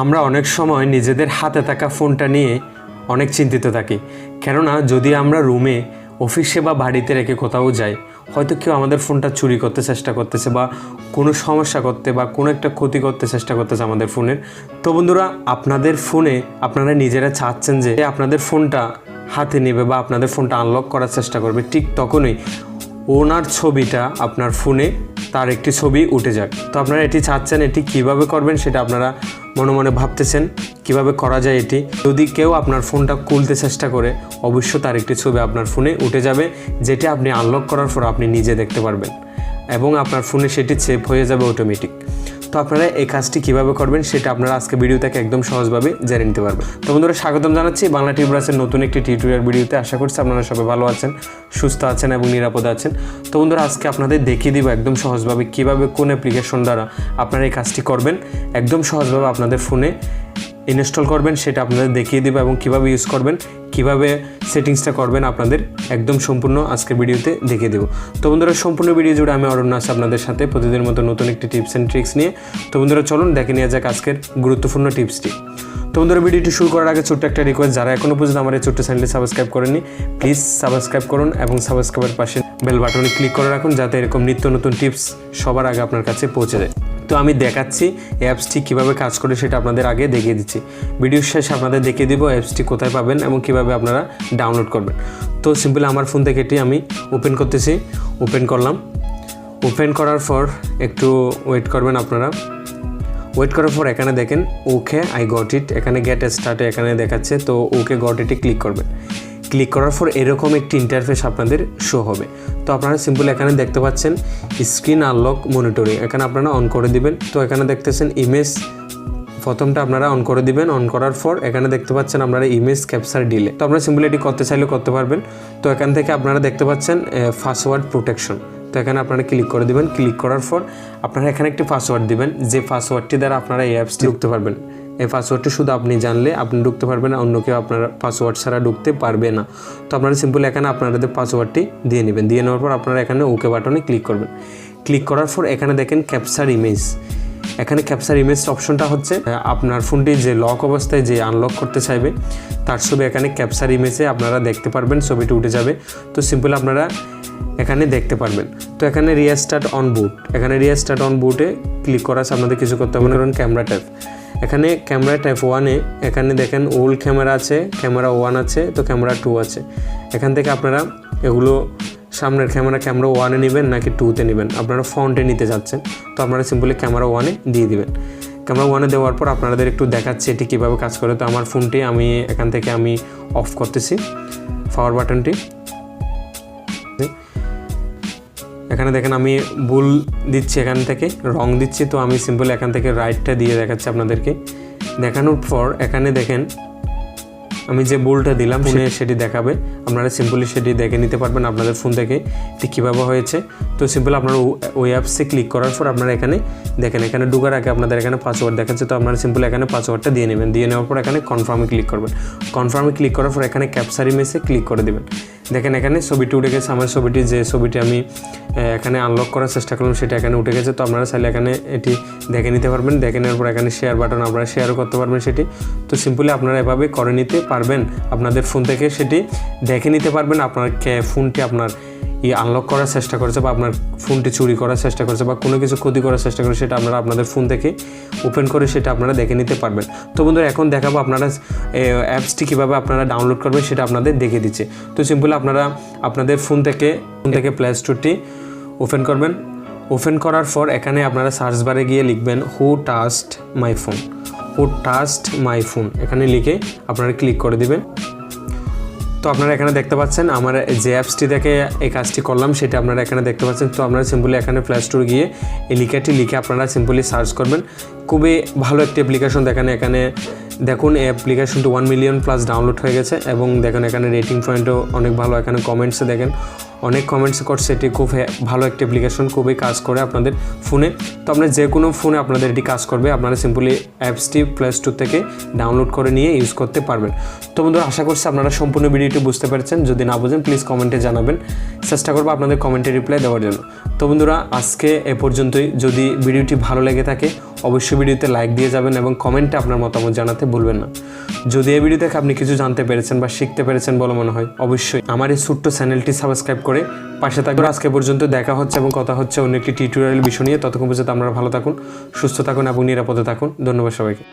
আমরা অনেক সময় নিজেদের হাতে থাকা ফোনটা নিয়ে অনেক চিন্তিত থাকি, কেননা যদি আমরা রুমে, অফিসে বা বাড়িতে রেখে কোথাও যাই, হয়তো কেউ আমাদের ফোনটা চুরি করতে চেষ্টা করতেছে বা কোনো সমস্যা করতে বা কোনো একটা ক্ষতি করতে চেষ্টা করতেছে আমাদের ফোনের। তো বন্ধুরা, আপনাদের ফোনে আপনারা নিজেরা চাচ্ছেন যে আপনাদের ফোনটা হাতে নেবে বা আপনাদের ফোনটা আনলক করার চেষ্টা করবে, ঠিক তখনই ওনার ছবিটা আপনার ফোনে তার একটি ছবি উঠে যাক। তো আপনারা এটি চাচ্ছেন, এটি কিভাবে করবেন সেটা আপনারা মনে মনে ভাবতেছেন কিভাবে করা যায় এটি। যদি কেউ আপনার ফোনটা খুলতে চেষ্টা করে, অবশ্যই তার একটি ছবি আপনার ফোনে উঠে যাবে, যেটা আপনি আনলক করার পর আপনি নিজে দেখতে পারবেন এবং আপনার ফোনে সেটি সেভ হয়ে যাবে অটোমেটিক। তো আপনারা এই কাজটি কীভাবে করবেন সেটা আপনারা আজকে ভিডিও থেকে একদম সহজভাবে জেনে নিতে পারবেন। তো বন্ধুরা, স্বাগতম জানাচ্ছি বাংলা টিউব রাজের নতুন একটি টিউটোরিয়াল ভিডিওতে। আশা করছি আপনারা সবাই ভালো আছেন, সুস্থ আছেন এবং নিরাপদে আছেন। তো বন্ধুরা, আজকে আপনাদের দেখিয়ে দিব একদম সহজভাবে কীভাবে কোন অ্যাপ্লিকেশন দ্বারা আপনারা এই কাজটি করবেন, একদম সহজভাবে আপনাদের ফোনে ইনস্টল করবেন সেটা আপনাদের দেখিয়ে দিব এবং কীভাবে ইউজ করবেন, কীভাবে সেটিংসটা করবেন আপনাদের একদম সম্পূর্ণ আজকের ভিডিওতে দেখিয়ে দেবো। তো বন্ধুরা, সম্পূর্ণ ভিডিও জুড়ে আমি অরণ্য আছি আপনাদের সাথে প্রতিদিনের মতো নতুন একটি টিপস অ্যান্ড ট্রিক্স নিয়ে। তো বন্ধুরা, চলুন দেখে নেওয়া যাক আজকের গুরুত্বপূর্ণ টিপসটি। তো বন্ধুরা, ভিডিওটি শুরু করার আগে ছোট্ট একটা রিকোয়েস্ট, যারা এখনও পর্যন্ত আমার এই ছোট্ট চ্যানেলটি সাবস্ক্রাইব করেননি, প্লিজ সাবস্ক্রাইব করুন এবং সাবস্ক্রাইবের পাশে বেল বাটনে ক্লিক করে রাখুন, যাতে এরকম নিত্য নতুন টিপস সবার আগে আপনার কাছে পৌঁছে যায়। তো আমি দেখাচ্ছি অ্যাপসটি কীভাবে কাজ করে সেটা আপনাদের আগে দেখিয়ে দিচ্ছি। ভিডিওর শেষে আপনাদের দেখিয়ে দিব অ্যাপসটি কোথায় পাবেন এবং কীভাবে আপনারা ডাউনলোড করবেন। তো সিম্পল আমার ফোন থেকে এটি আমি ওপেন করতেছি। ওপেন করলাম। ওপেন করার পর একটু ওয়েট করবেন আপনারা। ওয়েট করার পর এখানে দেখেন ওকে আই গট ইট, এখানে গেট স্টার্টে এখানে দেখাচ্ছে। তো ওকে গট ইটে ক্লিক করবেন। ক্লিক করার পর এরকম একটি ইন্টারফেস আপনাদের শো হবে। তো আপনারা সিম্পল এখানে দেখতে পাচ্ছেন স্ক্রিন আনলক মনিটরিং, এখানে আপনারা অন করে দিবেন। তো এখানে দেখতেছেন ইমেজ, প্রথমটা আপনারা অন করে দিবেন। অন করার পর এখানে দেখতে পাচ্ছেন আপনারা ইমেজ ক্যাপচার ডিলে। তো আপনারা সিম্পল এটি করতে চাইলে করতে পারবেন। তো এখান থেকে আপনারা দেখতে পাচ্ছেন পাসওয়ার্ড প্রোটেকশন। তো এখানে আপনারা ক্লিক করে দিবেন। ক্লিক করার পর আপনারা এখানে একটি পাসওয়ার্ড দিবেন, যে পাসওয়ার্ডটি দ্বারা আপনারা এই অ্যাপসটি ঢুকতে পারবেন। এই পাসওয়ার্ডটি শুধু আপনি জানলে আপনি ঢুকতে পারবেন, অন্য কেউ আপনার পাসওয়ার্ড ছাড়া ঢুকতে পারবে না। তো আপনারা সিম্পল এখানে আপনাদের পাসওয়ার্ডটি দিয়ে নেবেন। দিয়ে নেওয়ার পর আপনারা এখানে ওকে বাটনে ক্লিক করবেন। ক্লিক করার পর এখানে দেখেন ক্যাপচার ইমেজ। এখানে ক্যাপচার ইমেজ অপশনটা হচ্ছে আপনার ফোনটি যে লক অবস্থায় যে আনলক করতে চাইবে তার ছবি এখানে ক্যাপচার ইমেজে আপনারা দেখতে পারবেন, ছবিটি উঠে যাবে। তো সিম্পল আপনারা এখানে দেখতে পারবেন। তো এখানে রিস্টার্ট অন বুট, এখানে রিস্টার্ট অন বুটে ক্লিক করা আছে, আপনাদের কিছু করতে হবে না। কারণ ক্যামেরা ট্যাপ, এখানে ক্যামেরা ট্যাপ 1-এ এখানে দেখেন ওল্ড ক্যামেরা আছে, ক্যামেরা 1 আছে, তো ক্যামেরা 2 আছে। এখান থেকে আপনারা এগুলো সামনের ক্যামেরা 1-এ নেবেন নাকি 2-তে নেবেন, আপনারা ফ্রন্টে নিতে যাচ্ছেন। তো আপনারা সিম্পলি ক্যামেরা 1-এ দিয়ে দিবেন। ক্যামেরা 1-এ দেওয়ার পর আপনাদের একটু দেখাচ্ছে এটি কীভাবে কাজ করে। তো আমার ফোনটি আমি এখান থেকে আমি অফ করতেছি পাওয়ার বাটনটি। এখানে দেখেন আমি ভুল দিচ্ছি, এখান থেকে রং দিচ্ছি। তো আমি সিম্পল এখান থেকে রাইটটা দিয়ে দেখাচ্ছি আপনাদেরকে। দেখানোর পর এখানে দেখেন আমি যে ভুলটা দিলাম সেটি দেখাবে, আপনারা সিম্পলি সেটি দেখে নিতে পারবেন আপনাদের ফোন থেকে এটি কীভাবে হয়েছে। তো সিম্পল আপনারা ওই অ্যাপসে ক্লিক করার পর আপনারা এখানে দেখেন, এখানে ঢোকার আগে আপনাদের এখানে পাসওয়ার্ড দেখাচ্ছে। তো আপনারা সিম্পল এখানে পাসওয়ার্ডটা দিয়ে নেবেন। দিয়ে নেওয়ার পর এখানে কনফার্মে ক্লিক করবেন। কনফার্মে ক্লিক করার পর এখানে ক্যাপচার ইমেজে ক্লিক করে দেবেন। দেখেন এখানে ছবিটি উঠে গেছে। আমার ছবিটি, যে ছবিটি আমি এখানে আনলক করার চেষ্টা করলাম সেটা এখানে উঠে গেছে। তো আপনারা চাইলে এখানে এটি দেখে নিতে পারবেন। দেখে নেওয়ার পর এখানে শেয়ার বাটন, আপনারা শেয়ারও করতে পারবেন সেটি। তো সিম্পলি আপনারা এভাবে করে নিতে পারবেন, আপনাদের ফোন থেকে সেটি দেখে নিতে পারবেন আপনার ফোনটি আপনার আনলক করার চেষ্টা করেছে বা আপনার ফোনটি চুরি করার চেষ্টা করেছে বা কোনো কিছু ক্ষতি করার চেষ্টা করে, সেটা আপনারা আপনাদের ফোন থেকে ওপেন করে সেটা আপনারা দেখে নিতে পারবেন। তো বন্ধুরা, এখন দেখাবো আপনারা অ্যাপসটি কীভাবে আপনারা ডাউনলোড করবেন সেটা আপনাদের দেখিয়ে দিচ্ছে। তো সিম্পল আপনারা আপনাদের ফোন থেকে প্লে স্টোরটি ওপেন করবেন। ওপেন করার পর এখানে আপনারা সার্চ বারে গিয়ে লিখবেন who touched my phone. Who touched my phone এখানে লিখে আপনারা ক্লিক করে দিবেন। তো আপনারা এখানে দেখতে পাচ্ছেন আমার যে অ্যাপসটি থেকে এই কাজটি করলাম সেটা আপনারা এখানে দেখতে পাচ্ছেন। তো আপনারা সিম্পলি এখানে প্লে স্টোর গিয়ে এই লেখাটি লিখে আপনারা সিম্পলি সার্চ করবেন। খুবই ভালো একটি অ্যাপ্লিকেশন। দেখেন এখানে দেখুন এই অ্যাপ্লিকেশনটি 1 মিলিয়ন প্লাস ডাউনলোড হয়ে গেছে এবং দেখেন এখানে রেটিং পয়েন্টও অনেক ভালো। এখানে কমেন্টসে দেখেন অনেক কমেন্টস করছে, এটি খুব ভালো একটি অ্যাপ্লিকেশন, খুবই কাজ করে আপনাদের ফোনে। তো আপনার যে কোনো ফোনে আপনাদের এটি কাজ করবে, আপনারা সিম্পলি অ্যাপসটি প্লে স্টোর থেকে ডাউনলোড করে নিয়ে ইউজ করতে পারবেন। তো বন্ধুরা, আশা করছি আপনারা সম্পূর্ণ ভিডিওটি বুঝতে পেরেছেন। যদি না বুঝেন প্লিজ কমেন্টে জানাবেন, চেষ্টা করবো আপনাদের কমেন্টে রিপ্লাই দেওয়ার জন্য। তো বন্ধুরা আজকে এ পর্যন্তই। যদি ভিডিওটি ভালো লেগে থাকে অবশ্যই ভিডিওতে লাইক দিয়ে যাবেন এবং কমেন্টে আপনার মতামত জানাতে ভুলবেন না। যদি এই ভিডিও থেকে আপনি কিছু জানতে পেরেছেন বা শিখতে পেরেছেন বলে মনে হয় অবশ্যই আমার এই ছোট্ট চ্যানেলটি সাবস্ক্রাইব করে পাশে থাকবেন। আজকে পর্যন্ত দেখা হচ্ছে এবং কথা হচ্ছে অন্য একটি টিউটোরিয়াল বিষয় নিয়ে। ততক্ষণ পর্যন্ত আপনারা ভালো থাকুন, সুস্থ থাকুন এবং নিরাপদে থাকুন। ধন্যবাদ সবাইকে।